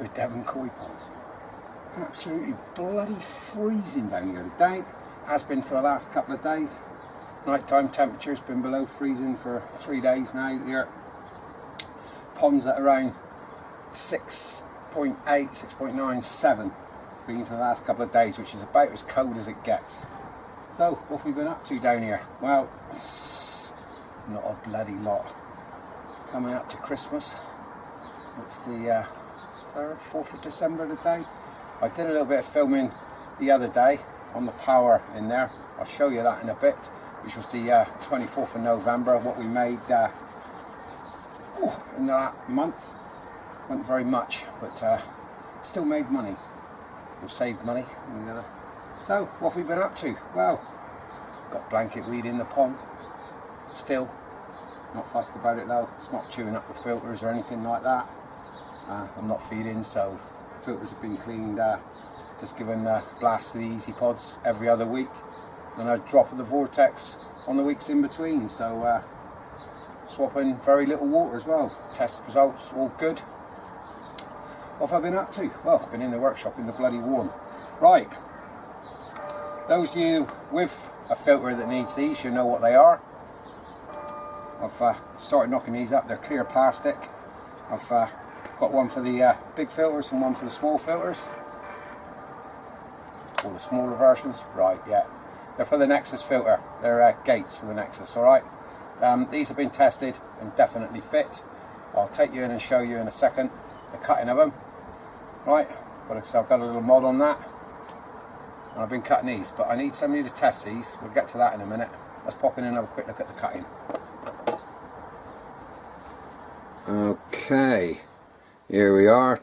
for Devon koi pond. Absolutely bloody freezing down here today. Has been for the last couple of days. Nighttime temperature's been below freezing for 3 days now here. Pond's at around 6.8, 6.9, 7. It's been for the last couple of days, which is about as cold as it gets. So, what have we been up to down here? Well, not a bloody lot. Coming up to Christmas. It's the 3rd, 4th of December today. I did a little bit of filming the other day on the power in there. I'll show you that in a bit, which was the 24th of November, what we made in that month. Wasn't very much, but still made money, or saved money. So, what have we been up to? Well, got blanket weed in the pond, still. Not fussed about it though, it's not chewing up the filters or anything like that. I'm not feeding, so filters have been cleaned, just given a blast to the easy pods every other week, and a drop of the vortex on the weeks in between, so swapping very little water as well. Test results all good. What have I been up to? Well, I've been in the workshop in the bloody warm. Right, those of you with a filter that needs these, you know what they are. I've started knocking these up. They're clear plastic. I've got one for the big filters and one for the small filters, or the smaller versions. Right, yeah, they're for the Nexus filter. They're gates for the Nexus. All right, these have been tested and definitely fit. I'll take you in and show you in a second the cutting of them. Right, so I've got a little mod on that, and I've been cutting these, but I need somebody to test these. We'll get to that in a minute. Let's pop in and have a quick look at the cutting. Okay, here we are,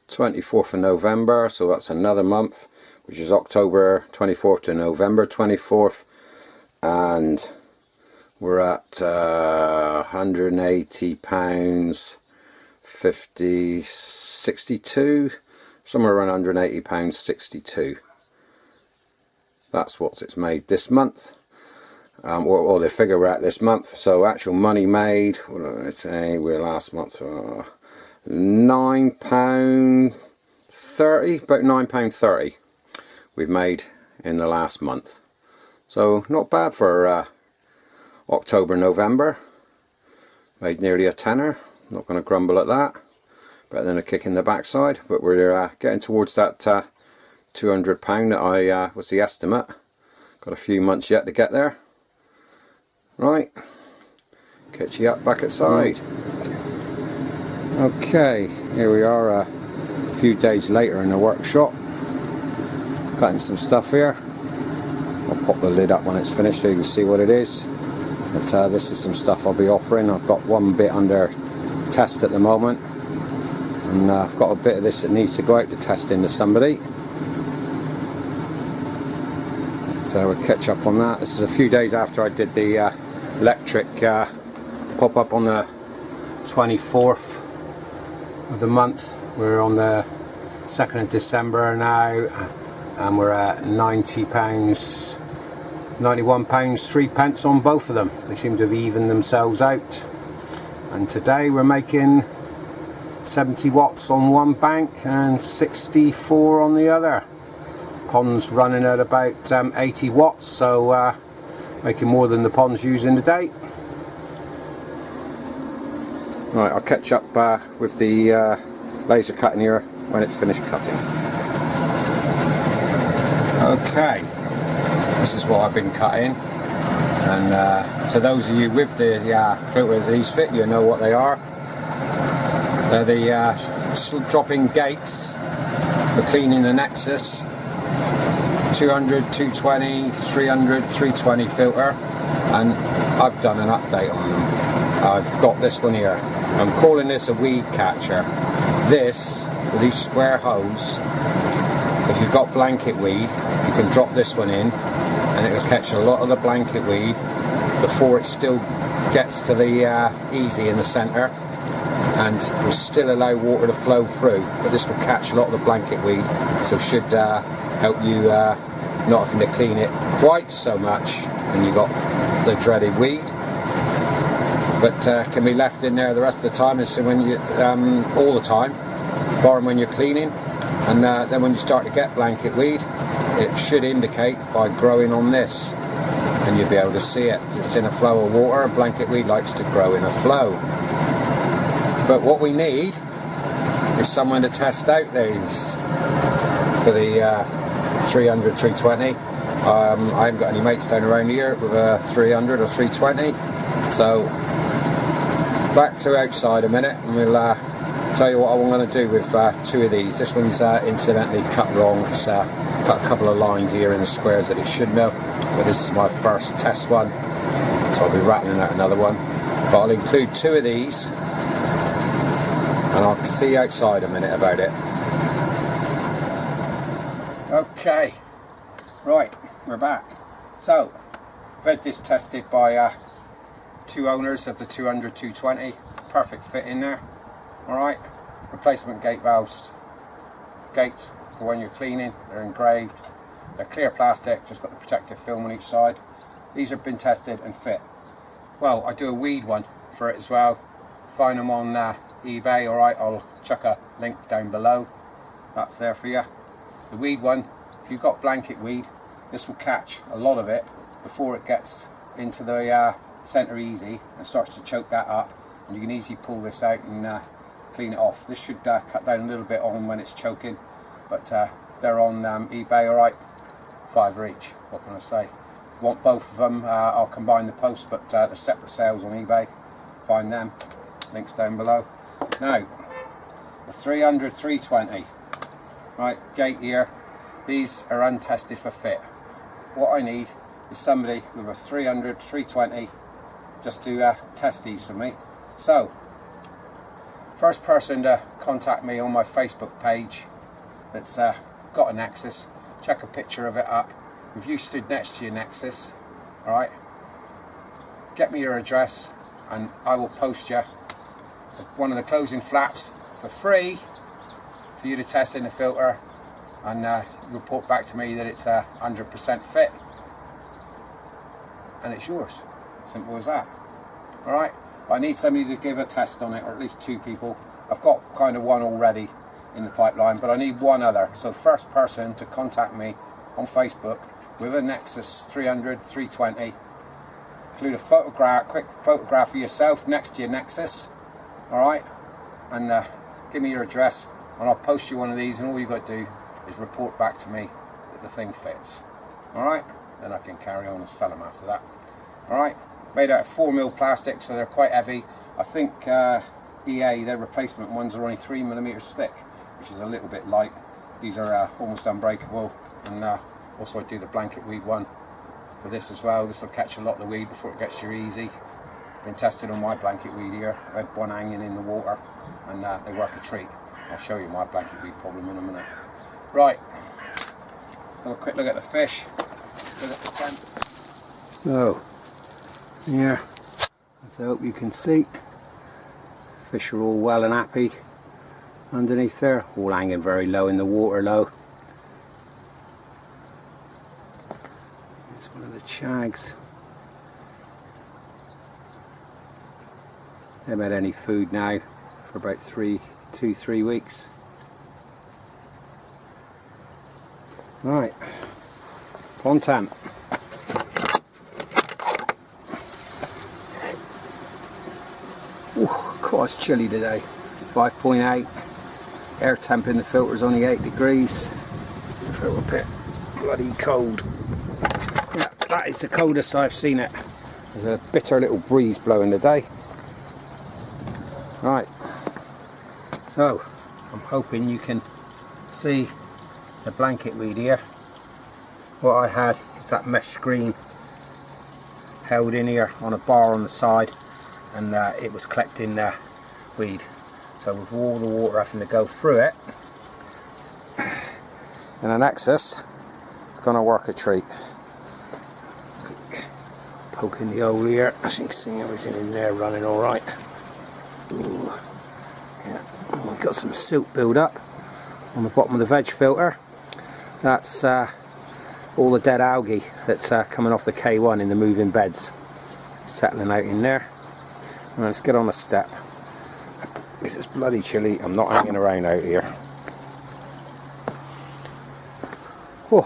24th of November, so that's another month, which is October 24th to November 24th, and we're at £180, 50, 62, somewhere around £180, 62. That's what it's made this month. Or the figure we're at this month. So actual money made, what did I say, we're last month, £9.30, about £9.30 we've made in the last month. So not bad for October, November. Made nearly a tenner, not going to grumble at that. Better than a kick in the backside, but we're getting towards that £200 that I was the estimate. Got a few months yet to get there. Right, catch you up back outside. Okay, here we are a few days later in the workshop, cutting some stuff here. I'll pop the lid up when it's finished so you can see what it is. But this is some stuff I'll be offering. I've got one bit under test at the moment, and I've got a bit of this that needs to go out to testing to somebody. So we'll catch up on that. This is a few days after I did the electric pop-up on the 24th of the month. We're on the 2nd of December now, and we're at £90, £91, 3 pence on both of them. They seem to have evened themselves out. And today we're making 70 watts on one bank and 64 on the other. Pond's running at about 80 watts, so making more than the pond's using today. Right, I'll catch up with the laser cutting here when it's finished cutting. Okay, this is what I've been cutting, and to those of you with the filter that these fit, you know what they are. They're the drop-in gates for cleaning the Nexus. 200, 220, 300, 320 filter, and I've done an update on them. I've got this one here. I'm calling this a weed catcher. This, with these square holes, if you've got blanket weed, you can drop this one in and it will catch a lot of the blanket weed before it still gets to the easy in the centre, and will still allow water to flow through, but this will catch a lot of the blanket weed, so should help you not having to clean it quite so much when you got the dreaded weed, but can be left in there the rest of the time, and so when you all the time, bar them when you're cleaning, and then when you start to get blanket weed, it should indicate by growing on this, and you'll be able to see it. It's in a flow of water. Blanket weed likes to grow in a flow. But what we need is someone to test out these for the 300, 320. I haven't got any mates down around here with a 300 or 320. So back to outside a minute, and we'll tell you what I'm going to do with two of these. This one's incidentally cut wrong. It's cut a couple of lines here in the squares that it shouldn't have, but this is my first test one, so I'll be rattling out another one. But I'll include two of these, and I'll see you outside a minute about it. Okay, right, we're back. So, I've had this tested by two owners of the 200 220. Perfect fit in there. Alright, replacement gate valves, gates for when you're cleaning. They're engraved, they're clear plastic, just got the protective film on each side. These have been tested and fit. Well, I do a weed one for it as well. Find them on eBay. Alright, I'll chuck a link down below. That's there for you. The weed one, if you've got blanket weed, this will catch a lot of it before it gets into the centre easy and starts to choke that up, and you can easily pull this out and clean it off. This should cut down a little bit on when it's choking, but they're on eBay. Alright, £5 each. What can I say? If you want both of them, I'll combine the post, but they're separate sales on eBay. Find them, links down below. Now, the 300 320. Right, gate here. These are untested for fit. What I need is somebody with a 300 320 just to test these for me. So, first person to contact me on my Facebook page that's got a Nexus, check a picture of it up. If you stood next to your Nexus, alright, get me your address and I will post you one of the closing flaps for free for you to test in the filter, and report back to me that it's 100% fit, and it's yours. Simple as that. Alright, I need somebody to give a test on it, or at least two people. I've got kind of one already in the pipeline, but I need one other. So first person to contact me on Facebook with a Nexus 300 320, include a photograph, quick photograph of yourself next to your Nexus, alright, and give me your address, and I'll post you one of these, and all you've got to do is report back to me that the thing fits. Alright, then I can carry on and sell them after that. Alright, made out of 4mm plastic, so they're quite heavy. I think EA, their replacement ones are only 3mm thick, which is a little bit light. These are almost unbreakable, and also I do the blanket weed one for this as well. This will catch a lot of the weed before it gets you easy. Been tested on my blanket weed here. I had one hanging in the water, and they work a treat. I'll show you my blanket weed problem in a minute. Right, let's have a quick look at the fish. Look at the tent. So, here, as I hope you can see, fish are all well and happy underneath there, all hanging very low in the water low. Here's one of the chags. They haven't had any food now for about 2-3 weeks. Right, content. Ooh, God, it's chilly today. 5.8. Air temp in the filter is only 8 degrees. The filter pit, bloody cold. Yeah, that is the coldest I've seen it. There's a bitter little breeze blowing today. Right, so I'm hoping you can see the blanket weed here. What I had is that mesh screen held in here on a bar on the side, and it was collecting weed. So with all the water having to go through it, and an Nexus, it's going to work a treat. Poking the hole here, as you can see everything in there running alright. Yeah, we've got some silt build up on the bottom of the veg filter. That's all the dead algae that's coming off the K1 in the moving beds, settling out in there. Right, let's get on a step. This is bloody chilly. I'm not hanging around out here. Whew.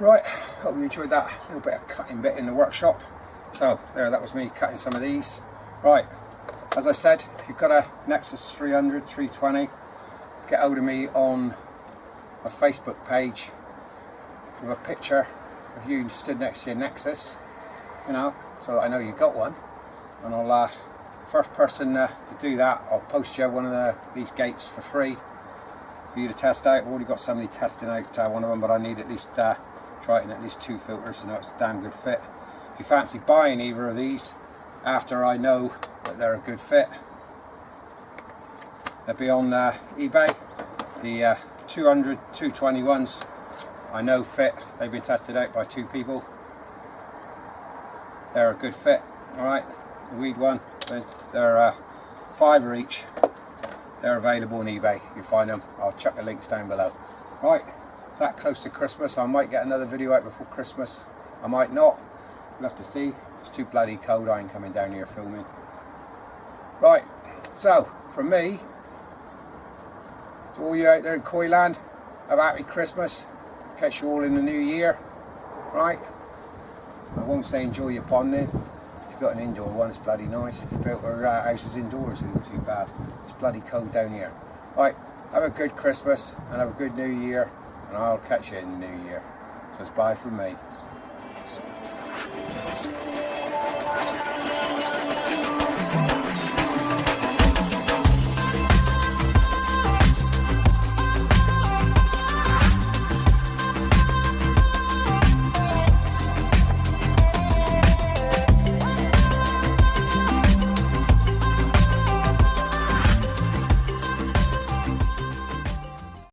Right, hope you enjoyed that little bit of cutting bit in the workshop. So there, that was me cutting some of these. Right, as I said, if you've got a Nexus 300, 320, get hold of me on my Facebook page with a picture of you stood next to your Nexus, you know, so I know you got one. And I'll, first person to do that, I'll post you one of these gates for free for you to test out. I've already got somebody testing out one of them, but I need at least try it in at least 2 filters to know it's a damn good fit. If you fancy buying either of these after I know that they're a good fit, they'll be on eBay. The 200, 221s I know fit. They've been tested out by 2 people. They're a good fit. Alright, the weed one, they're $5 each. They're available on eBay. You find them. I'll chuck the links down below. Right, it's that close to Christmas. I might get another video out before Christmas. I might not. We'll have to see. It's too bloody cold. I ain't coming down here filming. Right, so from me to all you out there in Koi land, have a happy Christmas. Catch you all in the new year. Right, I won't say enjoy your ponding. If you've got an indoor one, it's bloody nice. If you've built your houses indoors, it isn't too bad. It's bloody cold down here. Right, have a good Christmas and have a good new year, and I'll catch you in the new year. So it's bye from me.